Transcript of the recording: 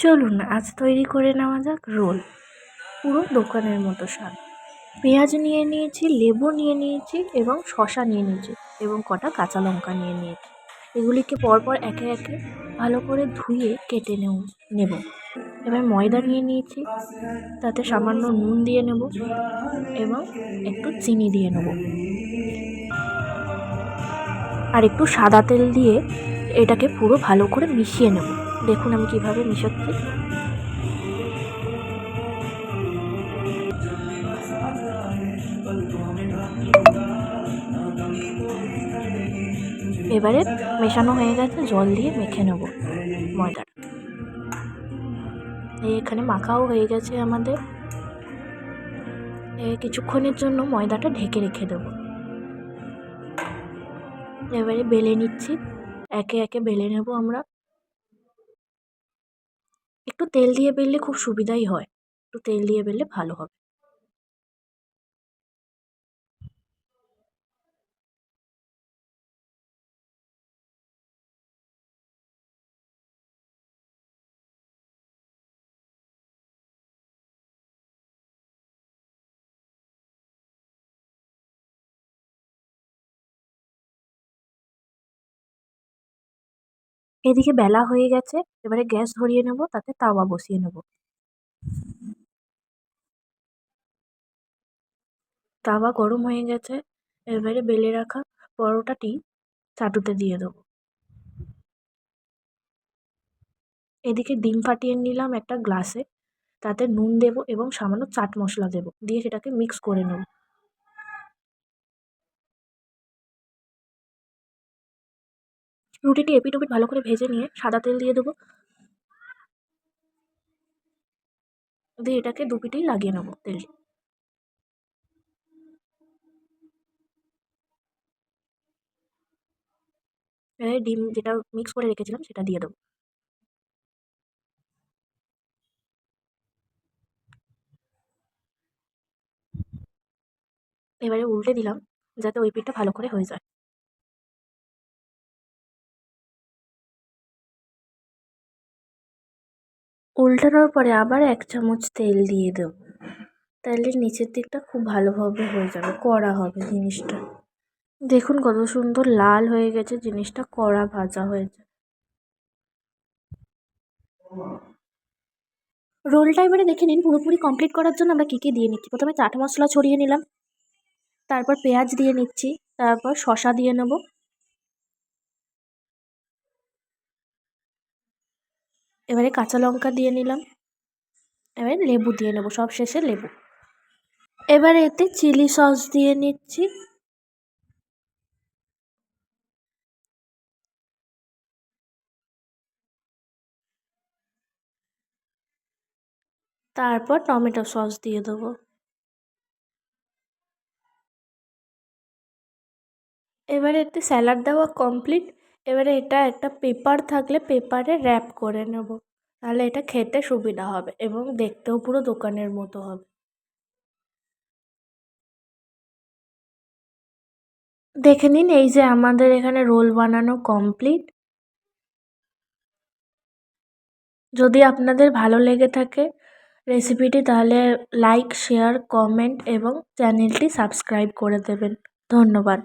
চলুন আজ তৈরি করে নেওয়া যাক রোল। পুরো দোকানের মতো স্বাদ। পেঁয়াজ নিয়ে নিয়েছি, লেবু নিয়ে নিয়েছি এবং শসা নিয়ে নিয়েছি এবং কটা কাঁচা লঙ্কা নিয়ে নিয়েছি। এগুলিকে পরপর একে একে ভালো করে ধুয়ে কেটে নেব। এবার ময়দা নিয়ে নিয়েছি, তাতে সামান্য নুন দিয়ে নেব এবং একটু চিনি দিয়ে নেব আর একটু সাদা তেল দিয়ে এটাকে পুরো ভালো করে মিশিয়ে নেব। দেখুন আমি কিভাবে মিশাচ্ছি। এবারে মেশানো হয়ে গেছে, জল দিয়ে মেখে নেব ময়দাটা। এখানে মাখাও হয়ে গেছে আমাদের। কিছুক্ষণের জন্য ময়দাটা ঢেকে রেখে দেব। এবারে বেলে নিচ্ছি, একে একে বেলে নেব আমরা। একটু তেল দিয়ে বেললে খুব সুবিধাই হয়, একটু তেল দিয়ে বেললে ভালো হবে। এদিকে বেলা হয়ে গেছে, এবারে গ্যাস ধরিয়ে নেব, তাতে তাওয়া বসিয়ে নেব। তাওয়া গরম হয়ে গেছে, এবারে বেলে রাখা পরোটাটি চাটুতে দিয়ে দেবো। এদিকে ডিম ফাটিয়ে নিলাম একটা গ্লাসে, তাতে নুন দেব এবং সামান্য চাট মশলা দেব, দিয়ে সেটাকে মিক্স করে নেব। রুটিটি এপিঠ ওপিঠ ভালো করে ভেজে নিয়ে সাদা তেল দিয়ে দেবো, দিয়ে এটাকে দু পিঠেই লাগিয়ে নেব তেল। এবারে ডিম যেটা মিক্স করে রেখেছিলাম সেটা দিয়ে দেবো। এবারে উল্টে দিলাম, যাতে ওই পিঠটা ভালো করে হয়ে যায়। উল্টানোর পরে আবার 1 চামচ তেল দিয়ে দেবো, তাহলে নিচের দিকটা খুব ভালোভাবে হয়ে যাবে, কড়া হবে জিনিসটা। দেখুন কত সুন্দর লাল হয়ে গেছে, জিনিসটা কড়া ভাজা হয়েছে। রোলটা এবারে দেখে নিন পুরোপুরি কমপ্লিট করার জন্য আমরা কী কী দিয়ে নিচ্ছি। প্রথমে চাট মশলা ছড়িয়ে নিলাম, তারপর পেঁয়াজ দিয়ে নিচ্ছি, তারপর শসা দিয়ে নেব, এবারে কাঁচা লঙ্কা দিয়ে নিলাম, এবারে লেবু দিয়ে নেব, সব শেষে লেবু। এবারে এতে চিলি সস দিয়ে নিচ্ছি, তারপর টমেটো সস দিয়ে দেবো। এবারে এতে স্যালাড দেওয়া কমপ্লিট। এবারে এটা একটা পেপার থাকলে পেপারে র্যাপ করে নেব, তাহলে এটা খেতে সুবিধা হবে এবং দেখতেও পুরো দোকানের মতো হবে। দেখে নিন, এই যে আমাদের এখানে রোল বানানো কমপ্লিট। যদি আপনাদের ভালো লেগে থাকে রেসিপিটি, তাহলে লাইক, শেয়ার, কমেন্ট এবং চ্যানেলটি সাবস্ক্রাইব করে দেবেন। ধন্যবাদ।